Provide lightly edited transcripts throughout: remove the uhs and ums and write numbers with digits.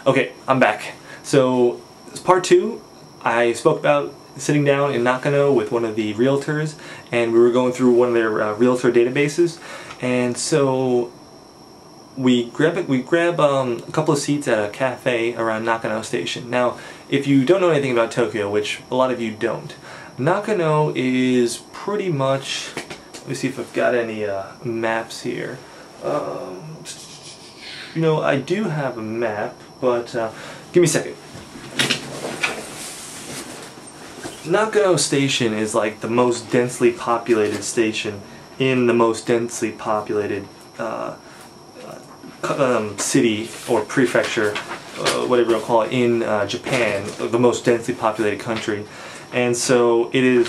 Okay, I'm back. So, part two, I spoke about sitting down in Nakano with one of the realtors, and we were going through one of their realtor databases, and so we grab a couple of seats at a cafe around Nakano Station. Now, if you don't know anything about Tokyo, which a lot of you don't, Nakano is pretty much, let me see if I've got any maps here. You know, I do have a map, but give me a second. Nakano Station is like the most densely populated station in the most densely populated city or prefecture, whatever you call it, in Japan, the most densely populated country. And so it is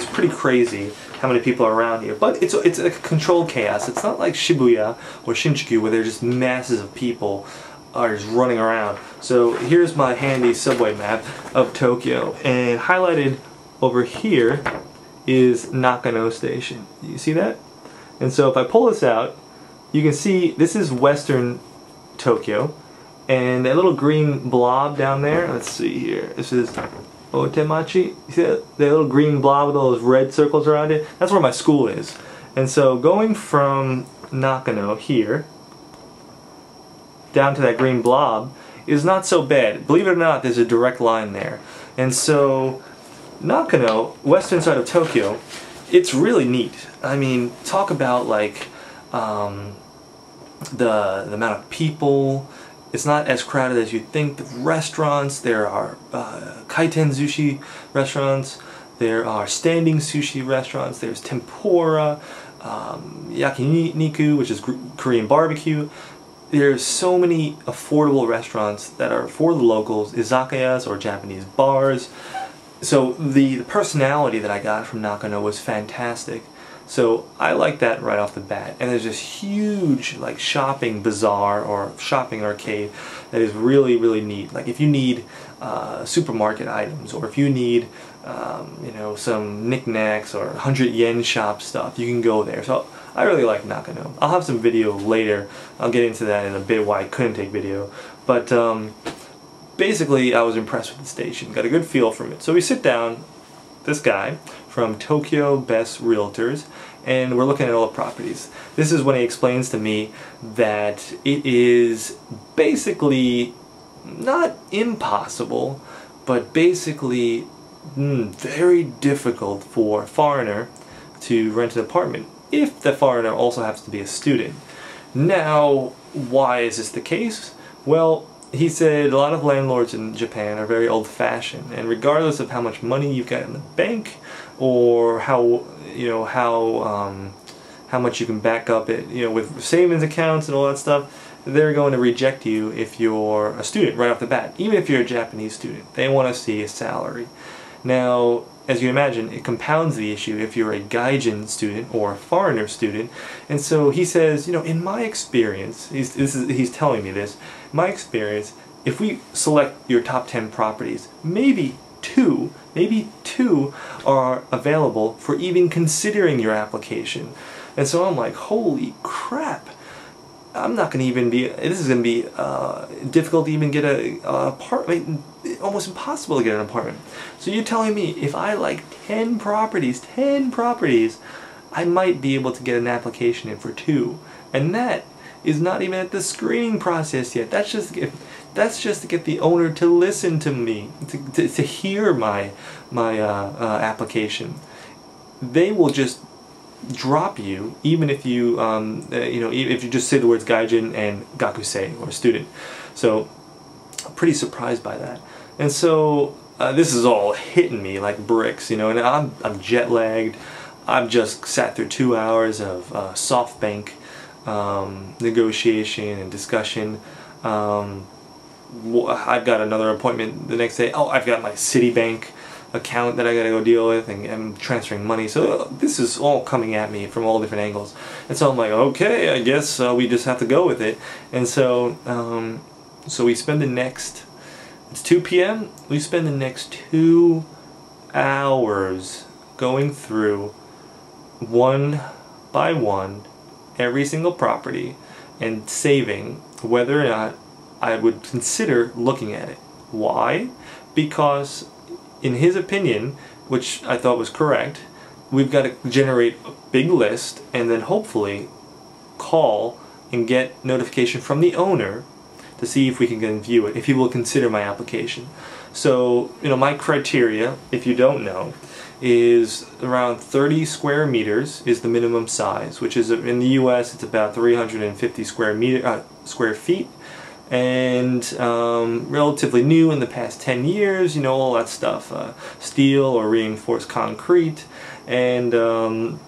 pretty crazy how many people are around here. But it's a controlled chaos. It's not like Shibuya or Shinjuku where there's just masses of people are just running around. So here's my handy subway map of Tokyo, and highlighted over here is Nakano Station. You see that? And so if I pull this out, you can see this is western Tokyo, and that little green blob down there, let's see here, this is Otemachi. You see that little green blob with all those red circles around it? That's where my school is. And so going from Nakano here down to that green blob is not so bad. Believe it or not, there's a direct line there. And so Nakano, western side of Tokyo, it's really neat. I mean, talk about like the amount of people. It's not as crowded as you'd think. The restaurants, there are kaiten sushi restaurants, there are standing sushi restaurants, there's tempura, yakiniku, which is Korean barbecue. There's so many affordable restaurants that are for the locals, izakayas or Japanese bars. So the personality that I got from Nakano was fantastic. So I like that right off the bat. And there's this huge like shopping bazaar or shopping arcade that is really, really neat. Like if you need supermarket items, or if you need you know, some knickknacks or 100 yen shop stuff, you can go there. So I really like Nakano. I'll have some video later. I'll get into that in a bit why I couldn't take video. But basically I was impressed with the station. Got a good feel from it. So we sit down, this guy from Tokyo Best Realtors, and we're looking at all the properties. This is when he explains to me that it is basically not impossible, but basically very difficult for a foreigner to rent an apartment if the foreigner also happens to be a student. Now, why is this the case? Well, he said a lot of landlords in Japan are very old-fashioned, and regardless of how much money you've got in the bank or how much you can back up it, you know, with savings accounts and all that stuff, they're going to reject you if you're a student right off the bat. Even if you're a Japanese student, they want to see a salary. Now, as you imagine, it compounds the issue if you're a gaijin student or a foreigner student. And so he says, you know, in my experience, he's telling me this, my experience, if we select your top 10 properties, maybe two are available for even considering your application. And so I'm like, holy crap, I'm not going to even be, this is going to be difficult to even get an apartment, almost impossible to get an apartment. So you're telling me if I like 10 properties, I might be able to get an application in for 2. And that is not even at the screening process yet. That's just to get the owner to listen to me, to hear my application. They will just drop you even if you you know, if you just say the words gaijin and gakusei, or student. So I'm pretty surprised by that. And so this is all hitting me like bricks, you know, and I'm jet lagged. I've just sat through 2 hours of SoftBank negotiation and discussion. I've got another appointment the next day. Oh, I've got my Citibank account that I gotta go deal with, and I'm transferring money. So this is all coming at me from all different angles. And so I'm like, okay, I guess we just have to go with it. And so so we spend the next, it's 2 p.m. we spend the next 2 hours going through one by one every single property and saving whether or not I would consider looking at it. Why? Because in his opinion, which I thought was correct, we've got to generate a big list and then hopefully call and get notification from the owner to see if we can view it, if he will consider my application. So, my criteria, if you don't know, is around 30 square meters is the minimum size, which is, in the US, it's about 350 square feet, and relatively new in the past 10 years, all that stuff, steel or reinforced concrete, and I'm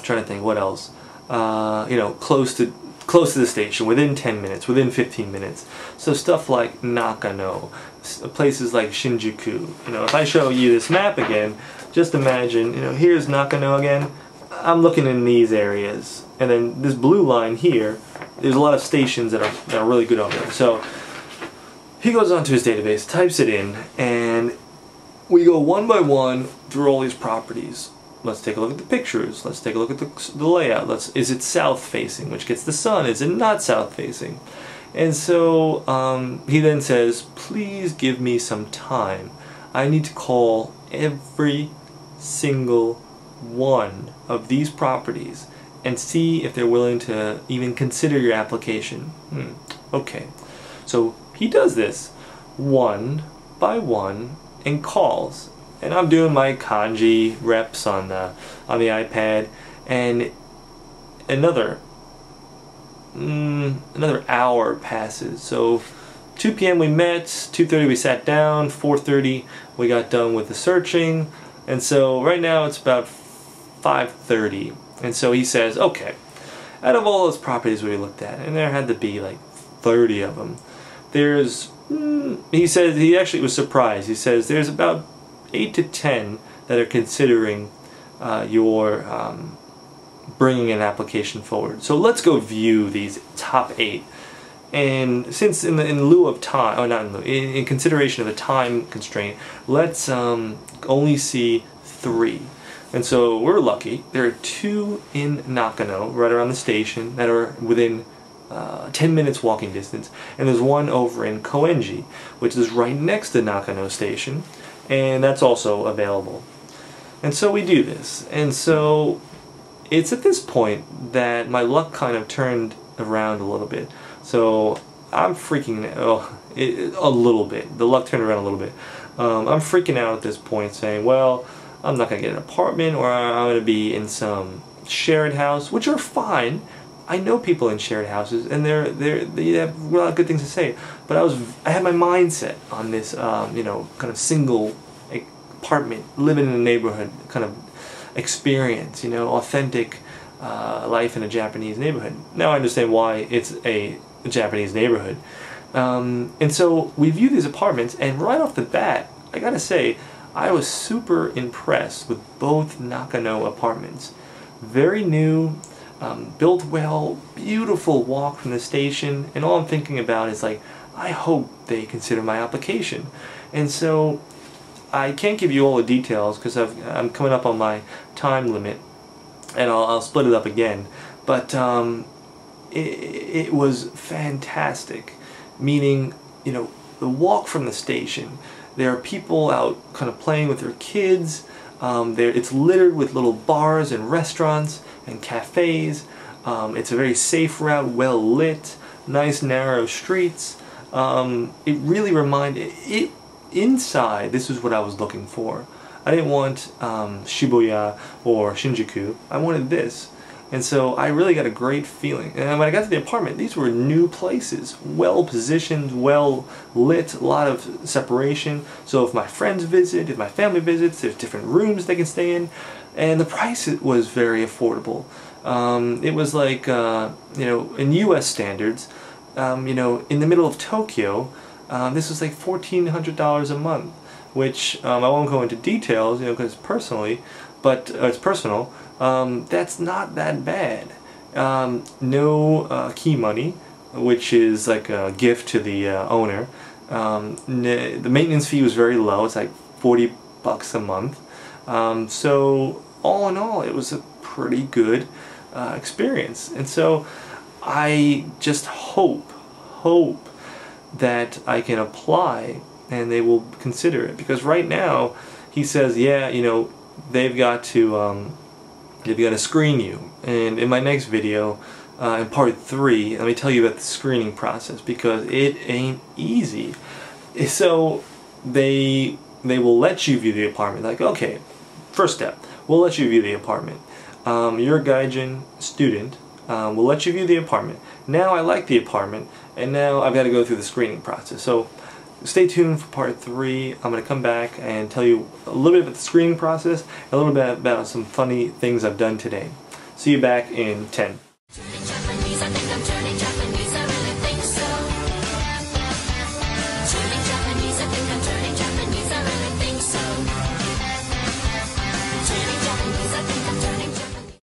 trying to think what else, close to the station, within 10 minutes, within 15 minutes. So stuff like Nakano, places like Shinjuku. If I show you this map again, just imagine, here's Nakano again. I'm looking in these areas, and then this blue line here, there's a lot of stations that are really good on there. So he goes onto his database, types it in, and we go one by one through all these properties. Let's take a look at the pictures. Let's take a look at the layout. Is it south facing, which gets the sun? Is it not south facing? And so he then says, please give me some time. I need to call every single one of these properties and see if they're willing to even consider your application. Okay. So he does this one by one and calls. And I'm doing my kanji reps on the iPad, and another hour passes. So 2 p.m. we met, 2:30 we sat down, 4:30 we got done with the searching, and so right now it's about 5:30. And so he says, okay, out of all those properties we looked at, and there had to be like 30 of them, he said he actually was surprised. He says there's about 8 to 10 that are considering your bringing an application forward. So let's go view these top 8. And since in lieu of time, or not in consideration of a time constraint, let's only see 3. And so we're lucky. There are 2 in Nakano, right around the station, that are within 10 minutes walking distance, and there's 1 over in Koenji, which is right next to Nakano Station, and that's also available. And so we do this, and so it's at this point that my luck kind of turned around a little bit. So I'm freaking out a little bit. The luck turned around a little bit. I'm freaking out at this point, saying, well, I'm not going to get an apartment, or I'm going to be in some shared house, which are fine. I know people in shared houses, and they have a lot of good things to say. But I had my mindset on this, kind of single apartment, living in a neighborhood kind of experience, authentic life in a Japanese neighborhood. Now I understand why it's a Japanese neighborhood. And so we view these apartments, and right off the bat, I gotta say, I was super impressed with both Nakano apartments. Very new. Built well, beautiful walk from the station, and all I'm thinking about is like, I hope they consider my application. And so I can't give you all the details because I'm coming up on my time limit, and I'll split it up again. But it was fantastic, meaning, the walk from the station, there are people out kind of playing with their kids. It's littered with little bars and restaurants and cafes. It's a very safe route, well lit, nice narrow streets. It really reminded inside. This is what I was looking for. I didn't want Shibuya or Shinjuku. I wanted this. And so I really got a great feeling. And when I got to the apartment, these were new places, well positioned, well lit, a lot of separation. So if my friends visit, if my family visits, there's different rooms they can stay in. And the price was very affordable. It was like, in US standards, in the middle of Tokyo, this was like $1,400 a month, which I won't go into details, because it's personal. That's not that bad. No key money, which is like a gift to the owner. The maintenance fee was very low. It's like $40 a month. So all in all, it was a pretty good experience. And so I just hope that I can apply and they will consider it. Because right now he says, yeah, you know, they've got to screen you. And in my next video, in part 3, let me tell you about the screening process, because it ain't easy. So they will let you view the apartment. Like, okay, first step, we'll let you view the apartment. You're a Gaijin student. We'll let you view the apartment. Now I like the apartment, and now I've got to go through the screening process. So stay tuned for part 3. I'm going to come back and tell you a little bit about the screening process, and a little bit about some funny things I've done today. See you back in 10.